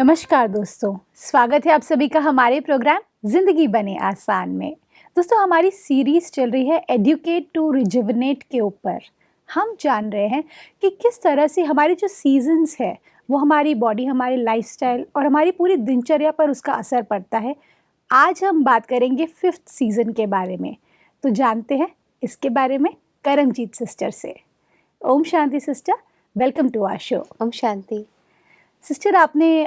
नमस्कार दोस्तों, स्वागत है आप सभी का हमारे प्रोग्राम ज़िंदगी बने आसान में। दोस्तों, हमारी सीरीज़ चल रही है एडुकेट टू रिजुविनेट के ऊपर। हम जान रहे हैं कि किस तरह से हमारे जो सीज़न्स है वो हमारी बॉडी, हमारे लाइफ़स्टाइल और हमारी पूरी दिनचर्या पर उसका असर पड़ता है। आज हम बात करेंगे 5th सीज़न के बारे में। तो जानते हैं इसके बारे में करमजीत सिस्टर से। Om Shanti sister, welcome to our show. Om Shanti. Sister, आपने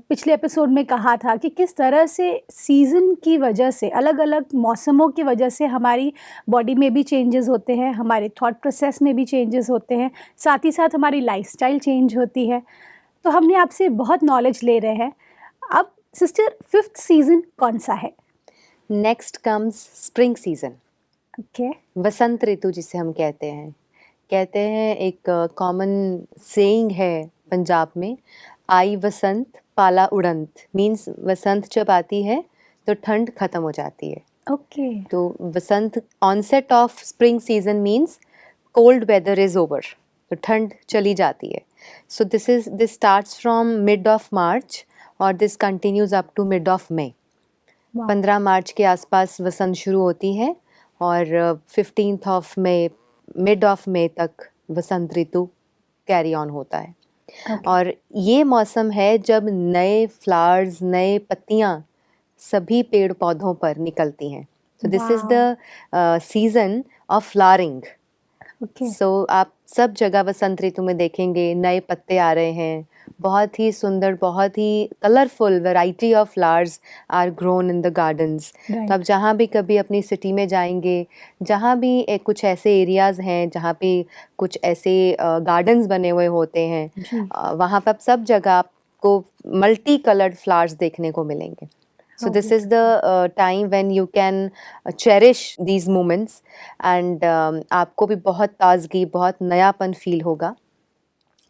पिछले एपिसोड में कहा था कि किस तरह से सीज़न की वजह से, अलग-अलग मौसमों की वजह से हमारी बॉडी में भी चेंजेस होते हैं, हमारे थॉट प्रोसेस में भी चेंजेस होते हैं, साथ ही साथ हमारी लाइफ़स्टाइल चेंज होती है। तो हमने आपसे बहुत नॉलेज ले रहे हैं। अब सिस्टर, 5th सीज़न कौन-सा है? Next comes spring season, okay. वसंत ऋतु जिसे हम कहते हैं एक कॉमन सेइंग है पंजाब में, आई वसंत पाला उड़ंत। मीन्स वसंत जब आती है तो ठंड खत्म हो जाती है। ओके। तो वसंत, onset of spring season means cold weather is over, तो ठंड चली जाती है। So this starts from mid of March और this continues up to mid of May. वाह। 15 मार्च के आसपास वसंत शुरू होती है और 15th of May, mid of May तक वसंत ऋतु कैरी ऑन होता है। ओके। और ये मौसम है जब नए फ्लावर्स, नए पत्तियां सभी पेड़ पौधों पर निकलती हैं। So this is the season of flowering. Okay. So आप सब जगह वसंत ऋतु में देखेंगे नए पत्ते आ रहे हैं, बहुत ही सुंदर, बहुत ही colourful variety of flowers are grown in the gardens. तो आप जहाँ भी कभी अपनी सिटी में जाएंगे, जहाँ भी कुछ ऐसे एरियाज़ हैं जहाँ पे कुछ ऐसे गार्डन्स बने हुए होते हैं, जी। वहाँ पर आप सब जगह आपको मल्टी कलर्ड फ्लावर्स देखने को मिलेंगे। So How this is the beautiful. time when you can cherish these moments and आपको भी बहुत ताजगी, बहुत नयापन फील होगा।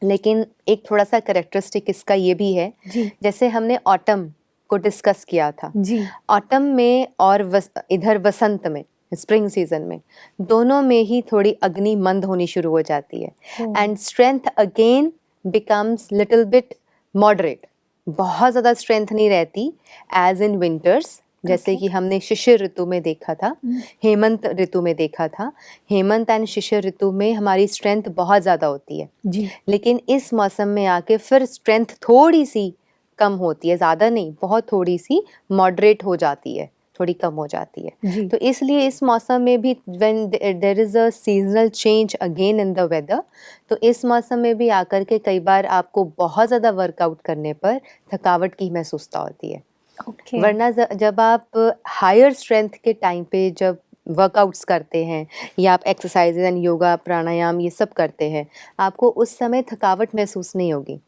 लेकिन एक थोड़ा सा करेक्टरिस्टिक इसका ये भी है, जी। जैसे हमने ऑटम को डिस्कस किया था, जी। ऑटम में और इधर वसंत में, स्प्रिंग सीजन में, दोनों में ही थोड़ी अग्नि मंद होनी शुरू हो जाती है Oh. And strength again becomes little bit moderate. बहुत ज़्यादा स्ट्रेंथ नहीं रहती एज इन विंटर्स, जैसे Okay. कि हमने शिशिर ऋतु में देखा था, हेमंत ऋतु में देखा था। हेमंत एंड शिशिर ऋतु में हमारी स्ट्रेंथ बहुत ज़्यादा होती है, जी। लेकिन इस मौसम में आके फिर स्ट्रेंथ थोड़ी सी कम होती है, ज़्यादा नहीं, बहुत थोड़ी सी मॉडरेट हो जाती है, थोड़ी कम हो जाती है। जी। तो इसलिए इस मौसम में भी when there is a seasonal change again in the weather, तो इस मौसम में भी आकर के कई बार आपको बहुत ज़्यादा वर्कआउट करने पर थकावट की महसूसता होती है। ओके। वरना जब आप हायर स्ट्रेंथ के टाइम पे जब वर्कआउट्स करते हैं या आप एक्सरसाइजेज एंड योगा प्राणायाम ये सब करते हैं, आपको उस समय थकावट महसूस नहीं होगी,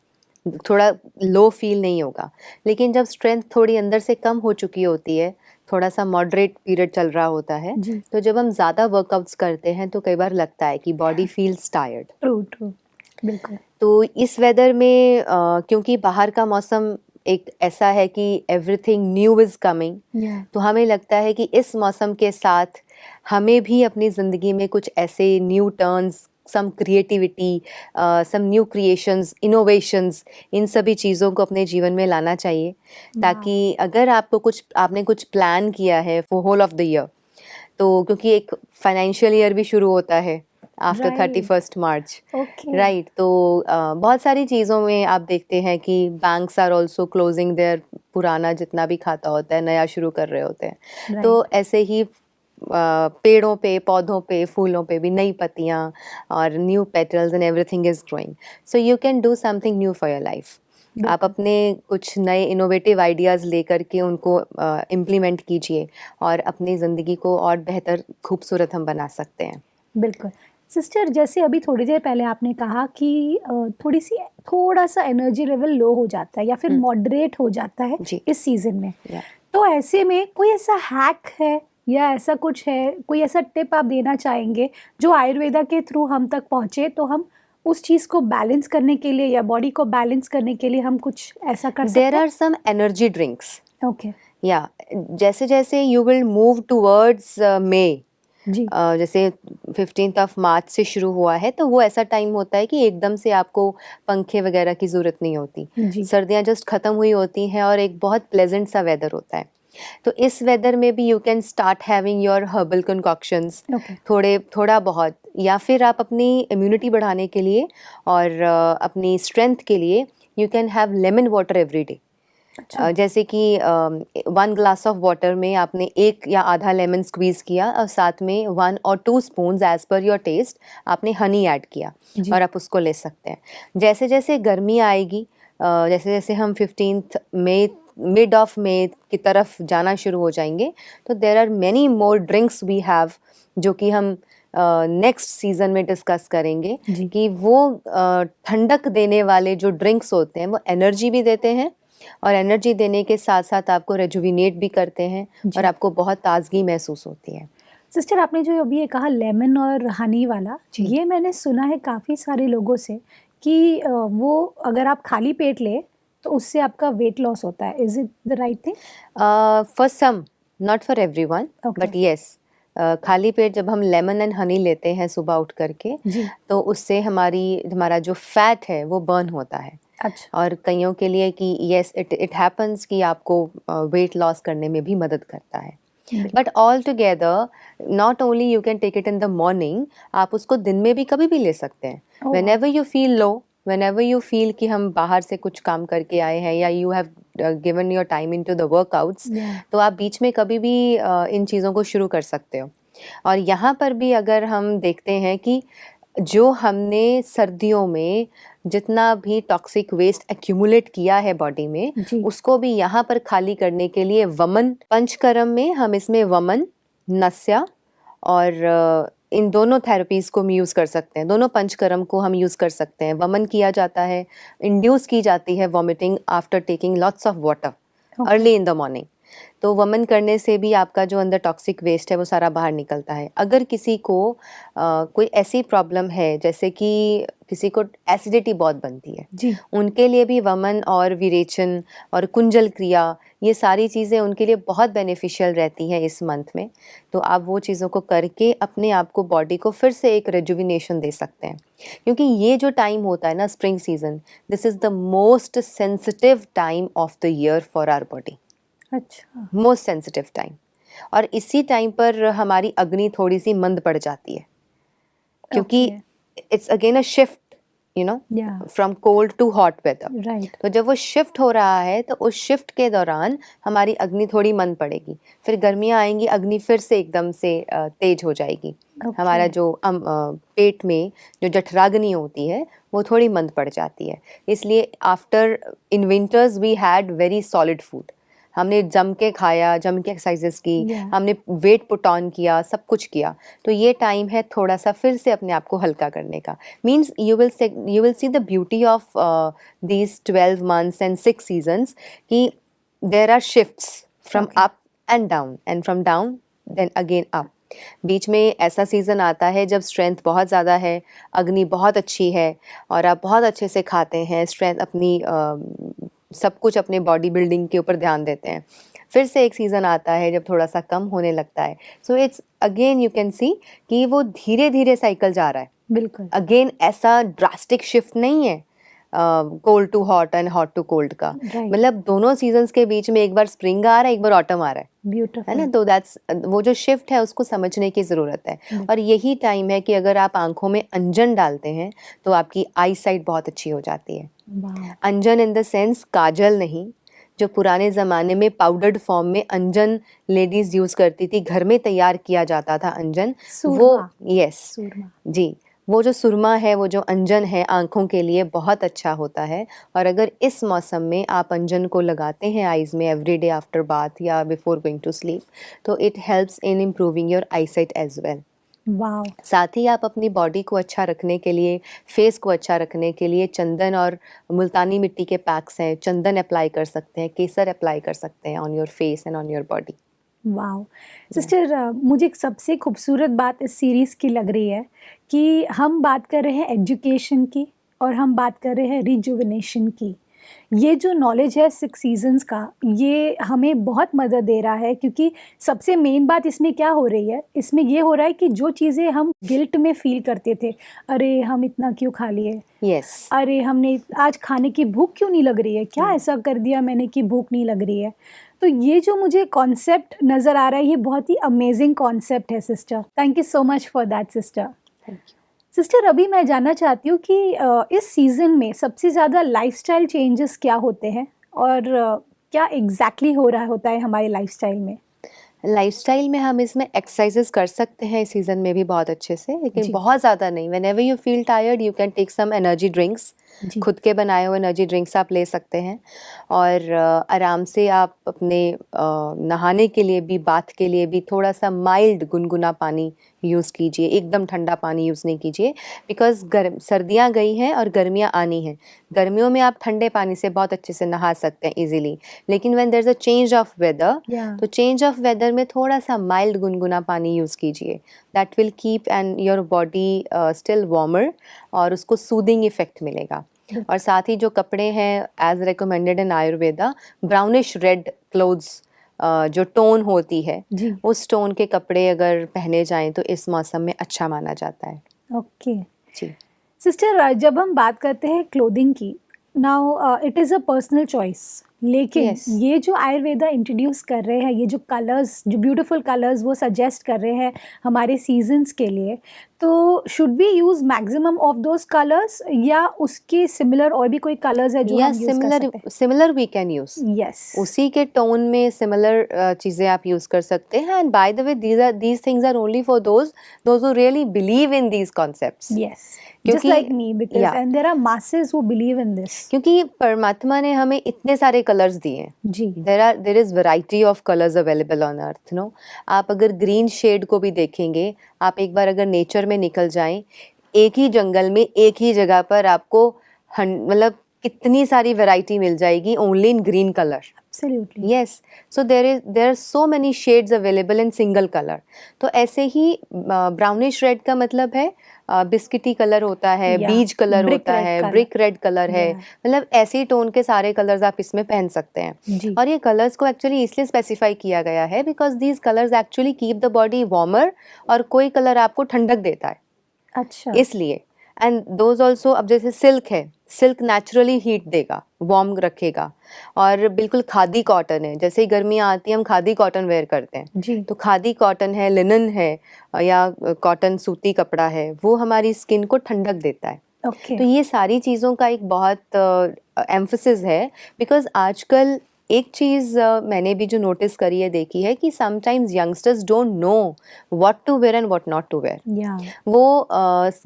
थोड़ा लो फील नहीं होगा। लेकिन जब स्ट्रेंथ थोड़ी अंदर से कम हो चुकी होती है, थोड़ा सा मॉडरेट पीरियड चल रहा होता है, जी। तो जब हम ज़्यादा वर्कआउट्स करते हैं तो कई बार लगता है कि body feels tired. True, true. बिल्कुल। तो इस वेदर में क्योंकि बाहर का मौसम एक ऐसा है कि एवरीथिंग न्यू इज़ कमिंग, या। तो हमें लगता है कि इस मौसम के साथ हमें भी अपनी ज़िंदगी में कुछ ऐसे new turns, some creativity, some new creations, innovations, इन सभी चीज़ों को अपने जीवन में लाना चाहिए, ताकि अगर आपने कुछ प्लान किया है for whole of the year, तो क्योंकि एक फाइनेंशियल ईयर भी शुरू होता है after Right. 31st March, okay. Right. तो बहुत सारी चीज़ों में आप देखते हैं कि banks are also closing there, पुराना जितना भी खाता होता है नया शुरू कर रहे होते हैं। राइट। तो ऐसे ही पेड़ों पे, पौधों पे, फूलों पे भी नई पत्तियाँ और new petals and everything is growing. So you can do something new for your life. आप अपने कुछ नए इनोवेटिव आइडियाज़ लेकर के उनको इम्प्लीमेंट कीजिए और अपनी ज़िंदगी को और बेहतर खूबसूरत हम बना सकते हैं। बिल्कुल। सिस्टर, जैसे अभी थोड़ी देर पहले आपने कहा कि थोड़ा सा एनर्जी लेवल लो हो जाता है या फिर मॉडरेट हो जाता है जी। इस सीजन में। या तो ऐसे में कोई ऐसा हैक है या ऐसा कुछ है, कोई ऐसा टिप आप देना चाहेंगे जो आयुर्वेदा के थ्रू हम तक पहुँचे, तो हम उस चीज़ को बैलेंस करने के लिए या बॉडी को बैलेंस करने के लिए हम कुछ ऐसा कर सकते देयर हैं? Are some energy drinks. Okay. या जैसे जैसे you will move towards May, जी। जैसे 15th ऑफ मार्च से शुरू हुआ है, तो वो ऐसा टाइम होता है कि एकदम से आपको पंखे वगैरह की ज़रूरत नहीं होती। जी। सर्दियाँ जस्ट ख़त्म हुई होती हैं और एक बहुत प्लेजेंट सा वेदर होता है। तो इस वेदर में भी you can start having your herbal concoctions, okay. थोड़ा बहुत, या फिर आप अपनी इम्यूनिटी बढ़ाने के लिए और अपनी स्ट्रेंथ के लिए you can have lemon water every day. अच्छा। जैसे कि 1 ग्लास ऑफ वाटर में आपने 1 या आधा लेमन स्क्वीज़ किया और साथ में 1 और 2 spoons as per your taste आपने हनी ऐड किया जी। और आप उसको ले सकते हैं। जैसे जैसे गर्मी आएगी, जैसे जैसे हम 15th मई, मिड ऑफ मई की तरफ जाना शुरू हो जाएंगे, तो there are many more drinks we have, जो कि हम नेक्स्ट सीज़न में डिस्कस करेंगे जी। कि वो ठंडक देने वाले जो ड्रिंक्स होते हैं वो एनर्जी भी देते हैं और एनर्जी देने के साथ साथ आपको रेजुविनेट भी करते हैं और जी। आपको बहुत ताजगी महसूस होती है। सिस्टर, आपने जो अभी ये कहा लेमन और हनी वाला, जी। ये मैंने सुना है काफ़ी सारे लोगों से कि वो अगर आप खाली पेट लें तो उससे आपका वेट लॉस होता है। Is it the right thing? For some, not for everyone, okay. But yes, खाली पेट जब हम लेमन एंड हनी लेते हैं सुबह उठ करके, जी। तो उससे हमारा जो फैट है वो बर्न होता है। अच्छा। और कईयों के लिए कि यस, इट हैपन्स कि आपको वेट लॉस करने में भी मदद करता है। बिल्कुल। But all together, not only you can take it in the morning, आप उसको दिन में भी कभी भी ले सकते हैं। Oh when wow! Ever you feel low, whenever you feel कि हम बाहर से कुछ काम करके आए हैं या you have given your time into the workouts, या तो आप बीच में कभी भी इन चीज़ों को शुरू कर सकते हो। और यहाँ पर भी अगर हम देखते हैं कि जो हमने सर्दियों में जितना भी टॉक्सिक वेस्ट एक्यूमुलेट किया है बॉडी में, जी। उसको भी यहाँ पर खाली करने के लिए वमन, पंचकर्म में हम इसमें वमन, नस्या और इन दोनों थेरेपीज़ को हम यूज़ कर सकते हैं। दोनों पंचकर्म को हम यूज़ कर सकते हैं। वमन किया जाता है, इंड्यूस की जाती है vomiting after taking lots of water okay. Early in the morning. तो वमन करने से भी आपका जो अंदर टॉक्सिक वेस्ट है वो सारा बाहर निकलता है। अगर किसी को कोई ऐसी प्रॉब्लम है, जैसे कि किसी को एसिडिटी बहुत बनती है, जी। उनके लिए भी वमन और विरेचन और कुंजल क्रिया, ये सारी चीज़ें उनके लिए बहुत बेनिफिशियल रहती हैं इस मंथ में। तो आप वो चीज़ों को करके अपने आप को, बॉडी को फिर से एक रेजुविनेशन दे सकते हैं। क्योंकि ये जो टाइम होता है ना, spring season, this is the most sensitive time of the year for our body, अच्छा। Most sensitive time. और इसी टाइम पर हमारी अग्नि थोड़ी सी मंद पड़ जाती है, क्योंकि okay. It's again a shift, you know, yeah from cold to hot weather. Right. तो जब वो शिफ्ट हो रहा है, तो उस शिफ्ट के दौरान हमारी अग्नि थोड़ी मंद पड़ेगी। फिर गर्मियाँ आएंगी, अग्नि फिर से एकदम से तेज हो जाएगी। ओके। हमारा जो पेट में जो जठराग्नि होती है वो थोड़ी मंद पड़ जाती है। इसलिए after, in winters we had very solid food, हमने जम के खाया, जम के एक्सरसाइजेस की, या हमने वेट पुट ऑन किया, सब कुछ किया। तो ये टाइम है थोड़ा सा फिर से अपने आप को हल्का करने का। Means you will see the beauty of these 12 months and 6 seasons, कि there are shifts from okay. Up and down, and from down then again up. बीच में ऐसा सीज़न आता है जब स्ट्रेंथ बहुत ज़्यादा है, अग्नि बहुत अच्छी है और आप बहुत अच्छे से खाते हैं, स्ट्रेंथ अपनी सब कुछ अपने बॉडी बिल्डिंग के ऊपर ध्यान देते हैं। फिर से एक सीज़न आता है जब थोड़ा सा कम होने लगता है। So it's again, you can see कि वो धीरे धीरे साइकिल जा रहा है। बिल्कुल। अगेन ऐसा ड्रास्टिक शिफ्ट नहीं है cold to hot and hot to cold का। राइट। मतलब दोनों सीजन्स के बीच में एक बार स्प्रिंग आ रहा है, एक बार ऑटम आ रहा है ना। ब्यूटीफुल। तो दैट्स वो जो शिफ्ट है उसको समझने की ज़रूरत है। और यही टाइम है कि अगर आप आंखों में अंजन डालते हैं तो आपकी आई साइट बहुत अच्छी हो जाती है। वाओ। अंजन इन द सेंस काजल नहीं, जो पुराने ज़माने में पाउडर्ड फॉर्म में अंजन लेडीज़ यूज़ करती थी, घर में तैयार किया जाता था अंजन, वो, सुरमा। यस सुरमा। जी, वो जो सुरमा है, वो जो अंजन है, आँखों के लिए बहुत अच्छा होता है। और अगर इस मौसम में आप अंजन को लगाते हैं आइज़ में एवरी डे आफ्टर बाथ या बिफोर गोइंग टू स्लीप, तो it helps in improving your eyesight as well. Wow. साथ ही आप अपनी बॉडी को अच्छा रखने के लिए, फेस को अच्छा रखने के लिए चंदन और मुल्तानी मिट्टी के पैक्स हैं, चंदन अप्लाई कर सकते हैं, केसर अप्लाई कर सकते हैं on your face and on your body. Wow. Sister, मुझे एक सबसे खूबसूरत बात इस सीरीज़ की लग रही है कि हम बात कर रहे हैं एजुकेशन की और हम बात कर रहे हैं रिजुविनेशन की। ये जो नॉलेज है सिक्स सीजन्स का, ये हमें बहुत मदद दे रहा है, क्योंकि सबसे मेन बात इसमें क्या हो रही है, इसमें ये हो रहा है कि जो चीज़ें हम गिल्ट में फील करते थे, अरे हम इतना क्यों खा लिए, यस। अरे हमने आज खाने की भूख क्यों नहीं लग रही है, क्या ऐसा कर दिया मैंने कि भूख नहीं लग रही है। तो ये जो मुझे कॉन्सेप्ट नज़र आ रहा है, ये बहुत ही अमेजिंग कॉन्सेप्ट है sister. Thank you so much for that sister. Thank you. Sister, अभी मैं जानना चाहती हूँ कि इस सीज़न में सबसे ज़्यादा लाइफ़स्टाइल चेंजेस क्या होते हैं, और क्या एग्ज़ैक्टली हो रहा होता है हमारे लाइफ़स्टाइल में? लाइफ़स्टाइल में हम इसमें एक्सरसाइज़ेस कर सकते हैं इस सीज़न में भी बहुत अच्छे से, लेकिन जी। बहुत ज़्यादा नहीं। Whenever you feel tired you can take some energy drinks. जी। खुद के बनाए हुए एनर्जी ड्रिंक्स आप ले सकते हैं, और आराम से आप अपने नहाने के लिए भी, बाथ के लिए भी थोड़ा सा माइल्ड गुनगुना पानी यूज़ कीजिए, एकदम ठंडा पानी यूज़ नहीं कीजिए, बिकॉज़ सर्दियाँ गई हैं और गर्मियाँ आनी हैं। गर्मियों में आप ठंडे पानी से बहुत अच्छे से नहा सकते हैं ईज़िली, लेकिन when there is a change of weather, या तो चेंज ऑफ वेदर में थोड़ा सा माइल्ड गुनगुना पानी यूज़ कीजिए। That will keep and your body still warmer, और उसको सूदिंग इफ़ेक्ट मिलेगा। और साथ ही जो कपड़े हैं as recommended in Ayurveda, brownish red clothes, जो टोन होती है, जी। उस टोन के कपड़े अगर पहने जाएं तो इस मौसम में अच्छा माना जाता है। ओके। जी। सिस्टर, जब हम बात करते हैं क्लोथिंग की, now it is a personal choice, लेकिन यस। ये जो आयुर्वेदा इंट्रोड्यूस कर रहे हैं, ये जो कलर्स, जो ब्यूटीफुल कलर्स वो सजेस्ट कर रहे हैं हमारे सीजन्स के लिए, तो should we use maximum of those colours, या उसके सिमिलर और भी कोई कलर्स है जो या हम यूज़ कर सिमिलर सकते सिमिलर वी कैन यूज़, हैं? यस। उसी के टोन में सिमिलर चीज़ें आप यूज़ कर सकते हैं। And by the way these things are only for those who really believe in these concepts. Yes, just क्योंकि like me, because yeah and there are masses who believe in this. क्योंकि परमात्मा ने हमें इतने सारे कलर्स दिए हैं। जी। There is variety of colours available on earth, no. आप अगर ग्रीन शेड को भी देखेंगे, आप एक बार अगर नेचर में निकल जाएं, एक ही जंगल में एक ही जगह पर आपको मतलब कितनी सारी वैरायटी मिल जाएगी only in green colour. Absolutely. Yes, so there are so many shades available in single color. तो ऐसे ही ब्राउनिश रेड का मतलब है बिस्किटी कलर होता है, या बीज कलर ब्रिक होता रेड है, कलर। ब्रिक रेड कलर है, या मतलब ऐसे ही टोन के सारे कलर्स आप इसमें पहन सकते हैं। जी। और ये कलर्स को एक्चुअली इसलिए स्पेसिफाई किया गया है because these colours actually keep the body warmer, और कोई कलर आपको ठंडक देता है अच्छा। इसलिए। एंड दोज ऑल्सो, अब जैसे सिल्क है, सिल्क नेचुरली हीट देगा, वार्म रखेगा। और बिल्कुल खादी कॉटन है, जैसे ही गर्मियाँ आती हैं हम खादी कॉटन वेयर करते हैं, जी। तो खादी कॉटन है, लिनन है, या कॉटन सूती कपड़ा है, वो हमारी स्किन को ठंडक देता है। ओके। तो ये सारी चीज़ों का एक बहुत एम्फसिस है, बिकॉज आजकल एक चीज़ मैंने भी जो नोटिस करी है, देखी है, कि sometimes youngsters don't know what to wear and what not to wear. या वो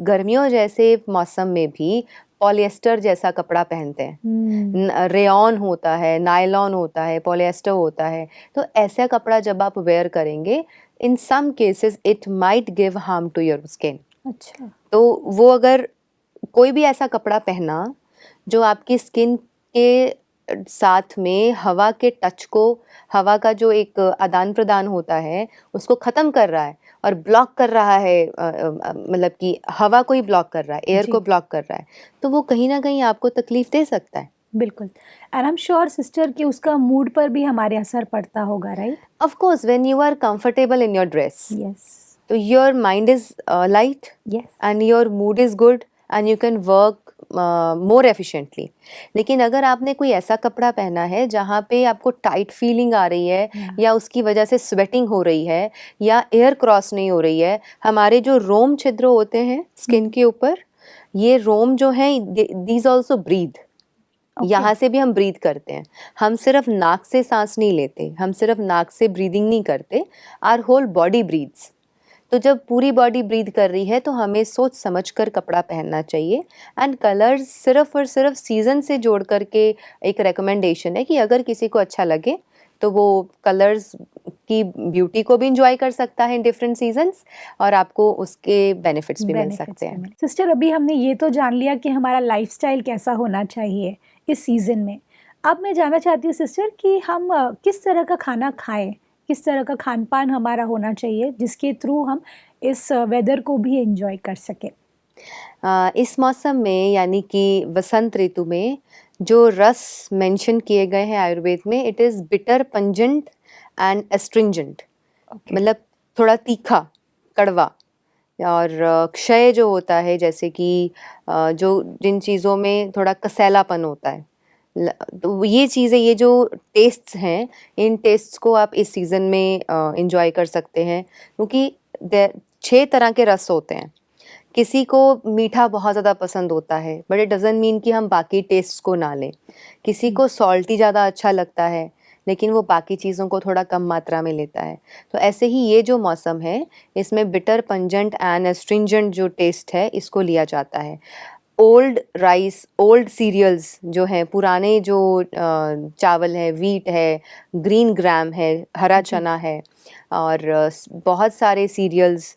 गर्मियों जैसे मौसम में भी पॉलिएस्टर जैसा कपड़ा पहनते हैं, रेयॉन होता है, नायलॉन होता है, पॉलिएस्टर होता है। तो ऐसा कपड़ा जब आप वेयर करेंगे, in some cases it might give harm to your skin. अच्छा। तो वो अगर कोई भी ऐसा कपड़ा पहना जो आपकी स्किन के साथ में हवा के टच को, हवा का जो एक आदान प्रदान होता है, उसको ख़त्म कर रहा है और ब्लॉक कर रहा है, मतलब कि हवा को ही ब्लॉक कर रहा है, एयर जी। को ब्लॉक कर रहा है, तो वो कहीं ना कहीं आपको तकलीफ दे सकता है। बिल्कुल। And I am sure sister कि उसका मूड पर भी हमारे असर पड़ता होगा, right? Of course, when you are comfortable in your dress, yes. तो your mind is light yes. And your mood is good and you can work more efficiently. लेकिन अगर आपने कोई ऐसा कपड़ा पहना है जहाँ पे आपको टाइट फीलिंग आ रही है, या उसकी वजह से स्वेटिंग हो रही है, या एयर क्रॉस नहीं हो रही है, हमारे जो रोम छिद्र होते हैं स्किन के ऊपर, ये रोम जो हैं, दीज ऑल्सो ब्रीथ। यहाँ से भी हम ब्रीथ करते हैं, हम सिर्फ नाक से सांस नहीं लेते, हम सिर्फ नाक से ब्रीदिंग नहीं करते, आवर होल बॉडी ब्रीथ्स। तो जब पूरी बॉडी ब्रीथ कर रही है तो हमें सोच समझ कर कपड़ा पहनना चाहिए। एंड कलर्स सिर्फ और सिर्फ सीज़न से जोड़ करके एक रिकमेंडेशन है कि अगर किसी को अच्छा लगे तो वो कलर्स की ब्यूटी को भी इंजॉय कर सकता है इन डिफरेंट सीजन्स, और आपको उसके बेनिफिट्स भी मिल सकते हैं। सिस्टर, अभी हमने ये तो जान लिया कि हमारा लाइफस्टाइल कैसा होना चाहिए इस सीज़न में। अब मैं जानना चाहती हूँ सिस्टर कि हम किस तरह का खाना खाएं, किस तरह का खान पान हमारा होना चाहिए जिसके थ्रू हम इस वेदर को भी एंजॉय कर सकें। इस मौसम में यानी कि वसंत ऋतु में जो रस मेंशन किए गए हैं आयुर्वेद में, it is bitter, pungent and astringent, okay. मतलब थोड़ा तीखा, कड़वा। और क्षय जो होता है, जैसे कि जो जिन चीज़ों में थोड़ा कसैलापन होता है, तो ये चीज़ें, ये जो टेस्ट्स हैं, इन टेस्ट्स को आप इस सीज़न में इंजॉय कर सकते हैं, क्योंकि 6 तरह के रस होते हैं। किसी को मीठा बहुत ज़्यादा पसंद होता है, बट इट डज़न्ट मीन कि हम बाकी टेस्ट्स को ना लें। किसी को सॉल्टी ज़्यादा अच्छा लगता है, लेकिन वो बाकी चीज़ों को थोड़ा कम मात्रा में लेता है। तो ऐसे ही ये जो मौसम है, इसमें बिटर, पंजेंट एंड एस्ट्रिंजेंट जो टेस्ट है, इसको लिया जाता है। ओल्ड राइस, ओल्ड सीरियल्स जो हैं, पुराने जो चावल है, व्हीट है, ग्रीन ग्राम है, हरा चना है, और बहुत सारे सीरियल्स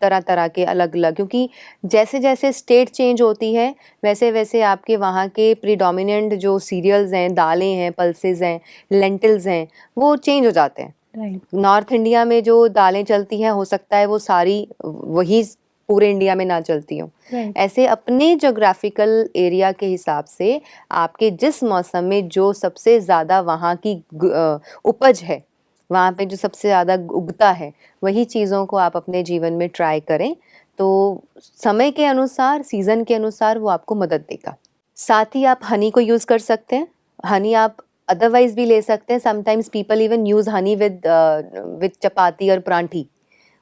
तरह तरह के अलग अलग, क्योंकि जैसे जैसे स्टेट चेंज होती है, वैसे वैसे आपके वहाँ के प्रीडोमिनेंट जो सीरियल्स हैं, दालें हैं, पल्सेस हैं, लेंटिल्स हैं, वो चेंज हो जाते हैं। राइट। नॉर्थ इंडिया में जो दालें चलती हैं, हो सकता है वो सारी वही पूरे इंडिया में ना चलती हों। राइट। ऐसे अपने जोग्राफिकल एरिया के हिसाब से आपके जिस मौसम में जो सबसे ज़्यादा वहाँ की उपज है, वहाँ पे जो सबसे ज़्यादा उगता है, वही चीज़ों को आप अपने जीवन में ट्राई करें, तो समय के अनुसार, सीज़न के अनुसार वो आपको मदद देगा। साथ ही आप हनी को यूज़ कर सकते हैं। हनी आप अदरवाइज़ भी ले सकते हैं। Sometimes people even use honey with chapati और परांठी,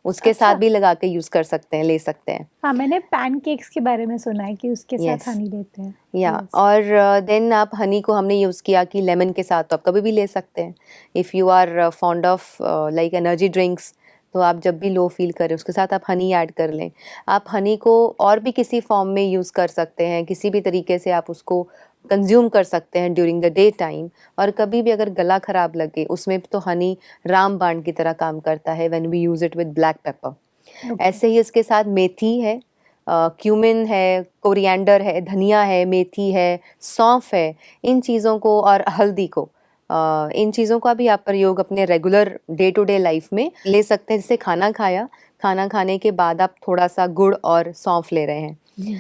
उसके साथ अच्छा। भी लगा के यूज़ कर सकते हैं, ले सकते हैं। हाँ, मैंने पैनकेक्स के बारे में सुना है कि उसके साथ यस, हनी देते हैं। या यस। और देन आप हनी को हमने यूज़ किया कि लेमन के साथ तो आप कभी भी ले सकते हैं। If you are fond of like energy drinks, तो आप जब भी लो फील करें, उसके साथ आप हनी ऐड कर लें। आप हनी को और भी किसी फॉर्म में यूज़ कर सकते हैं, किसी भी तरीके से आप उसको कंज्यूम कर सकते हैं ड्यूरिंग द डे टाइम। और कभी भी अगर गला ख़राब लगे, उसमें तो हनी रामबाण की तरह काम करता है, when we use it with black pepper. Okay. ऐसे ही इसके साथ मेथी है, क्यूमिन है, कोरिएंडर है, धनिया है, मेथी है, सौंफ है, इन चीज़ों को, और हल्दी को, इन चीज़ों का भी आप प्रयोग अपने regular day to day life में ले सकते हैं। जैसे खाना खाया, खाना खाने के बाद आप थोड़ा सा गुड़ और सौंफ ले रहे हैं, जी।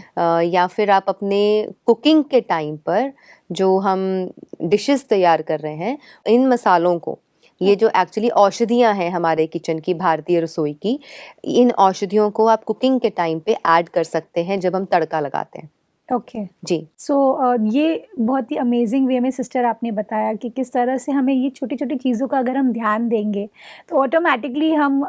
या फिर आप अपने कुकिंग के टाइम पर जो हम डिशेस तैयार कर रहे हैं, इन मसालों को, ये जो एक्चुअली औषधियाँ हैं हमारे किचन की, भारतीय रसोई की, इन औषधियों को आप कुकिंग के टाइम पे ऐड कर सकते हैं जब हम तड़का लगाते हैं। ओके। जी। सो ये बहुत ही अमेजिंग वे में सिस्टर आपने बताया कि किस तरह से हमें ये छोटी-छोटी चीज़ों का अगर हम ध्यान देंगे, तो ऑटोमैटिकली हम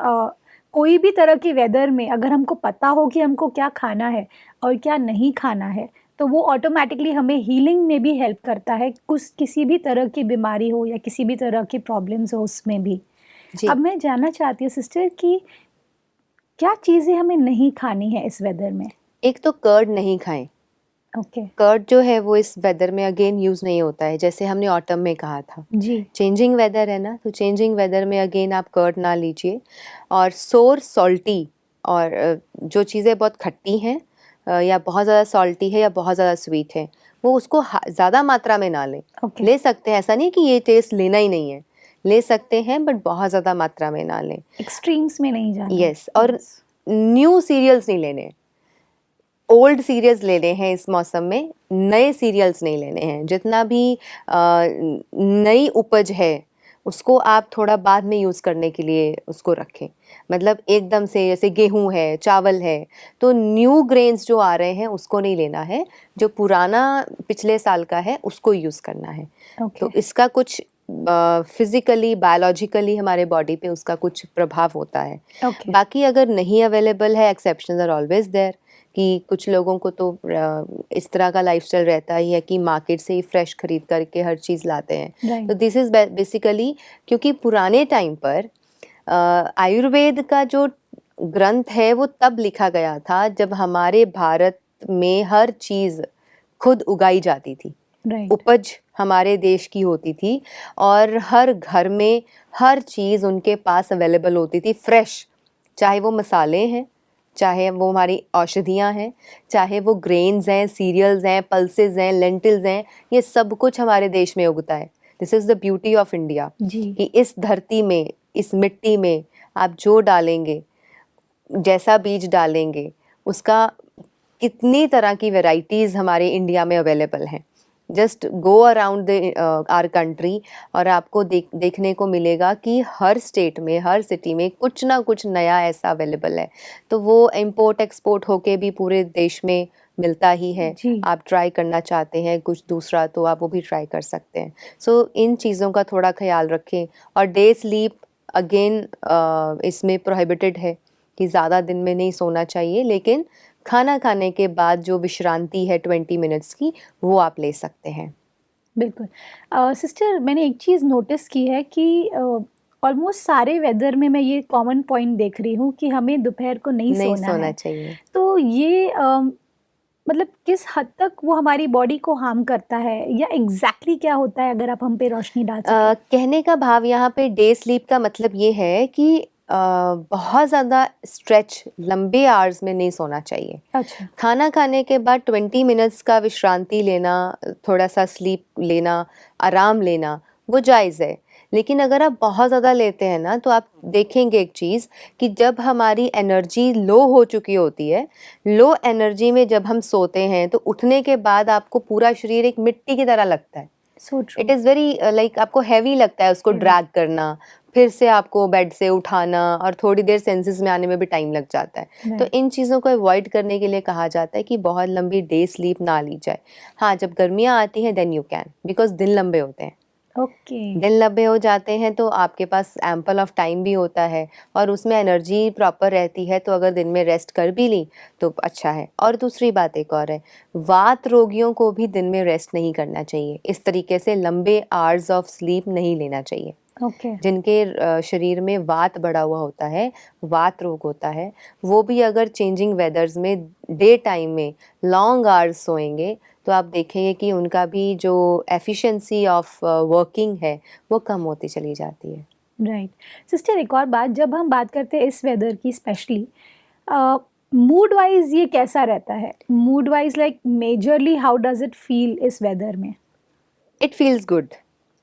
कोई भी तरह की वेदर में अगर हमको पता हो कि हमको क्या खाना है और क्या नहीं खाना है, तो वो ऑटोमैटिकली हमें हीलिंग में भी हेल्प करता है, कुछ किसी भी तरह की बीमारी हो या किसी भी तरह की प्रॉब्लम्स हो उसमें भी। जी। अब मैं जानना चाहती हूँ सिस्टर कि क्या चीज़ें हमें नहीं खानी है इस वेदर में? एक तो कर्ड नहीं खाएँ। ओके। कर्ड जो है वो इस वेदर में अगेन यूज़ नहीं होता है, जैसे हमने ऑटम में कहा था। जी। चेंजिंग वेदर है ना, तो चेंजिंग वेदर में अगेन आप कर्ड ना लीजिए। और सोर, सॉल्टी, और जो चीज़ें बहुत खट्टी हैं, या बहुत ज़्यादा सॉल्टी है या बहुत ज़्यादा स्वीट है, वो उसको ज़्यादा मात्रा में ना लें। ओके। ले सकते हैं, ऐसा नहीं कि ये टेस्ट लेना ही नहीं है, ले सकते हैं, बट बहुत ज़्यादा मात्रा में ना लें। एक्सट्रीम्स में नहीं जाना। यस, और यस। न्यू सीरियल्स नहीं लेने, ओल्ड सीरियल्स लेने हैं इस मौसम में, नए सीरियल्स नहीं लेने हैं। जितना भी नई उपज है, उसको आप थोड़ा बाद में यूज़ करने के लिए उसको रखें। मतलब एकदम से, जैसे गेहूँ है, चावल है, तो न्यू ग्रेन्स जो आ रहे हैं उसको नहीं लेना है, जो पुराना पिछले साल का है उसको यूज़ करना है। ओके। तो इसका कुछ फिज़िकली, बायोलॉजिकली हमारे बॉडी पे उसका कुछ प्रभाव होता है। ओके। बाकी अगर नहीं अवेलेबल है, एक्सेप्शंस आर ऑलवेज देयर, कि कुछ लोगों को तो इस तरह का लाइफस्टाइल रहता ही है कि मार्केट से ही फ्रेश खरीद करके हर चीज़ लाते हैं। तो राइट। दिस इज़ बेसिकली, क्योंकि पुराने टाइम पर आयुर्वेद का जो ग्रंथ है वो तब लिखा गया था जब हमारे भारत में हर चीज़ खुद उगाई जाती थी, राइट। उपज हमारे देश की होती थी, और हर घर में हर चीज़ उनके पास अवेलेबल होती थी फ्रेश, चाहे वो मसाले हैं, चाहे वो हमारी औषधियाँ हैं, चाहे वो ग्रेन्स हैं, सीरियल्स हैं, पल्सेस हैं, लेंटिल्स हैं, ये सब कुछ हमारे देश में उगता है। This is the beauty of India, जी। कि इस धरती में, इस मिट्टी में आप जो डालेंगे, जैसा बीज डालेंगे, उसका कितनी तरह की वैरायटीज़ हमारे इंडिया में अवेलेबल हैं। Just go around the our country और आपको देखने को मिलेगा कि हर स्टेट में, हर सिटी में कुछ ना कुछ नया ऐसा अवेलेबल है। तो वो इम्पोर्ट एक्सपोर्ट होके भी पूरे देश में मिलता ही है। जी। आप ट्राई करना चाहते हैं कुछ दूसरा तो आप वो भी ट्राई कर सकते हैं। सो इन चीज़ों का थोड़ा ख्याल रखें। और डे स्लीप अगेन इसमें प्रोहिबिटेड है कि ज़्यादा दिन में नहीं सोना चाहिए, लेकिन खाना खाने के बाद जो विश्रांति है 20 मिनट्स की, वो आप ले सकते हैं। बिल्कुल। सिस्टर, मैंने एक चीज़ नोटिस की है कि ऑलमोस्ट सारे वेदर में मैं ये कॉमन पॉइंट देख रही हूँ कि हमें दोपहर को नहीं नहीं सोना सोना है। चाहिए। तो ये मतलब किस हद तक वो हमारी बॉडी को हार्म करता है, या एग्ज़ैक्टली क्या होता है, अगर आप हम पे रोशनी डाल सकें? कहने का भाव यहाँ पे डे स्लीप का मतलब ये है कि बहुत ज़्यादा स्ट्रेच लंबे आवर्स में नहीं सोना चाहिए। अच्छा। खाना खाने के बाद 20 मिनट्स का विश्रांति लेना, थोड़ा सा स्लीप लेना, आराम लेना, वो जायज़ है। लेकिन अगर आप बहुत ज़्यादा लेते हैं ना, तो आप देखेंगे एक चीज़ कि जब हमारी एनर्जी लो हो चुकी होती है, लो एनर्जी में जब हम सोते हैं, तो उठने के बाद आपको पूरा शरीर एक मिट्टी की तरह लगता है। So true. It is very like आपको हैवी लगता है उसको Heavy। ड्रैग करना, फिर से आपको बेड से उठाना और थोड़ी देर सेंसेस में आने में भी टाइम लग जाता है। तो राइट। इन चीज़ों को अवॉइड करने के लिए कहा जाता है कि बहुत लंबी डे स्लीप ना ली जाए। हाँ, जब गर्मियाँ आती हैं देन यू कैन, बिकॉज़ दिन लंबे होते हैं। ओके। दिन लंबे हो जाते हैं तो आपके पास एम्पल ऑफ टाइम भी होता है और उसमें एनर्जी प्रॉपर रहती है, तो अगर दिन में रेस्ट कर भी ली तो अच्छा है। और दूसरी बात एक और है, वात रोगियों को भी दिन में रेस्ट नहीं करना चाहिए। इस तरीके से लंबे आवर्स ऑफ स्लीप नहीं लेना चाहिए। ओके। जिनके शरीर में वात बढ़ा हुआ होता है, वात रोग होता है, वो भी अगर चेंजिंग वेदर्स में डे टाइम में लॉन्ग आवर्स सोएंगे, तो आप देखेंगे कि उनका भी जो एफिशिएंसी ऑफ वर्किंग है, वो कम होती चली जाती है। राइट। सिस्टर, एक और बात, जब हम बात करते हैं इस वेदर की स्पेशली, मूड वाइज ये कैसा रहता है? Mood wise, like majorly how does it feel इस वेदर में? It feels good.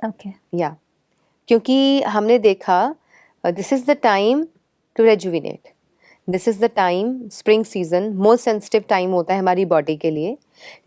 ओके। या क्योंकि हमने देखा this is the time to rejuvenate, this is the time, spring season most sensitive time होता है हमारी बॉडी के लिए।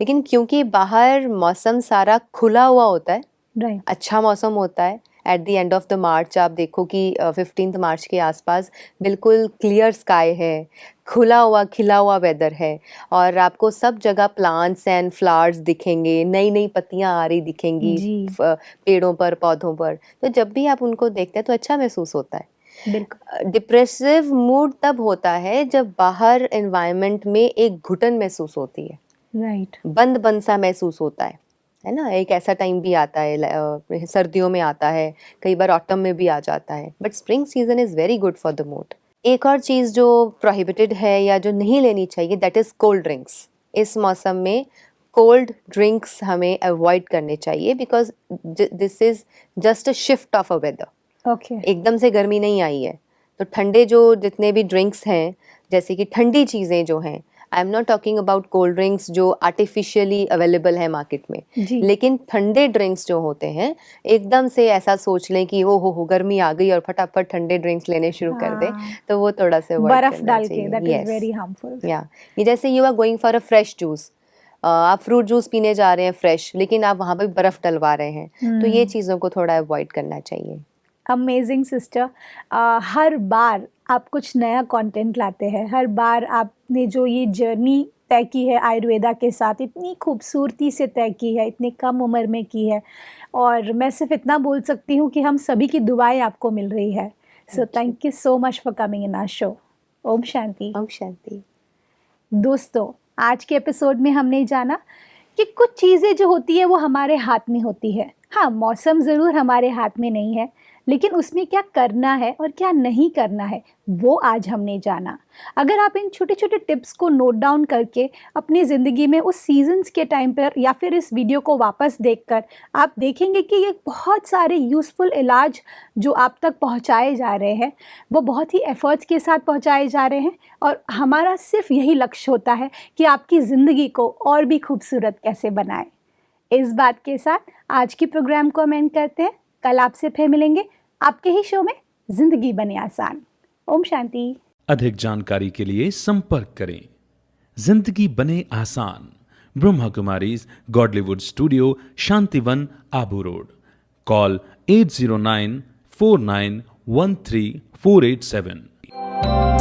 लेकिन क्योंकि बाहर मौसम सारा खुला हुआ होता है, राइट। अच्छा मौसम होता है, at the end of the March आप देखो कि 15 मार्च के आसपास बिल्कुल क्लियर स्काई है, खुला हुआ खिला हुआ वेदर है और आपको सब जगह प्लांट्स एंड फ्लावर्स दिखेंगे, नई नई पत्तियां आ रही दिखेंगी जी। पेड़ों पर, पौधों पर। तो जब भी आप उनको देखते हैं तो अच्छा महसूस होता है। बिल्कुल। डिप्रेसिव मूड तब होता है जब बाहर एनवायरनमेंट में एक घुटन महसूस होती है, राइट। बंद बंद सा महसूस होता है ना। एक ऐसा टाइम भी आता है, सर्दियों में आता है, कई बार ऑटम में भी आ जाता है, but spring season is very good for the mood. एक और चीज़ जो प्रोहिबिटेड है या जो नहीं लेनी चाहिए, दैट इज़ कोल्ड ड्रिंक्स। इस मौसम में कोल्ड ड्रिंक्स हमें अवॉइड करने चाहिए, because this is just a shift of a weather. Okay. एकदम से गर्मी नहीं आई है, तो ठंडे जो जितने भी ड्रिंक्स हैं, जैसे कि ठंडी चीज़ें जो हैं, I am not talking about cold drinks जो आर्टिफिशियली अवेलेबल है मार्केट में, जी। लेकिन ठंडे ड्रिंक्स जो होते हैं, एकदम से ऐसा सोच लें कि ओ हो गर्मी आ गई और फटाफट ठंडे ड्रिंक्स लेने शुरू कर दें, हाँ, तो वो थोड़ा सा अवॉइड बर्फ करना डाल के, दैट चाहिए। Is very yes, harmful. या ये जैसे you are going for a fresh juice, आप फ्रूट जूस पीने जा रहे हैं फ्रेश, लेकिन आप वहाँ पे बर्फ़ डलवा रहे हैं, तो ये चीज़ों को थोड़ा अवॉइड करना चाहिए। Amazing sister. हर बार आप कुछ नया कंटेंट लाते हैं, हर बार आपने जो ये जर्नी तय की है आयुर्वेदा के साथ, इतनी खूबसूरती से तय की है, इतनी कम उम्र में की है, और मैं सिर्फ इतना बोल सकती हूँ कि हम सभी की दुआएं आपको मिल रही है। So thank you so much for coming in our show. Om Shanti. Om Shanti. दोस्तों, आज के एपिसोड में हमने जाना कि कुछ चीज़ें जो होती है वो हमारे हाथ में होती है। हाँ, मौसम ज़रूर हमारे हाथ में नहीं है, लेकिन उसमें क्या करना है और क्या नहीं करना है, वो आज हमने जाना। अगर आप इन छोटे-छोटे टिप्स को नोट डाउन करके अपनी ज़िंदगी में उस सीज़न्स के टाइम पर, या फिर इस वीडियो को वापस देखकर, आप देखेंगे कि ये बहुत सारे यूज़फुल इलाज जो आप तक पहुँचाए जा रहे हैं, वो बहुत ही एफ़र्ट्स के साथ पहुँचाए जा रहे हैं, और हमारा सिर्फ़ यही लक्ष्य होता है कि आपकी ज़िंदगी को और भी खूबसूरत कैसे बनाएँ। इस बात के साथ आज की प्रोग्राम को हम एंड करते हैं। कल आपसे फिर मिलेंगे आपके ही शो में ज़िंदगी बने आसान। ओम शांति। अधिक जानकारी के लिए संपर्क करें जिंदगी बने आसान। Brahma Kumaris Godlywood studio, Shantivan, Abu road. Call 80949134887।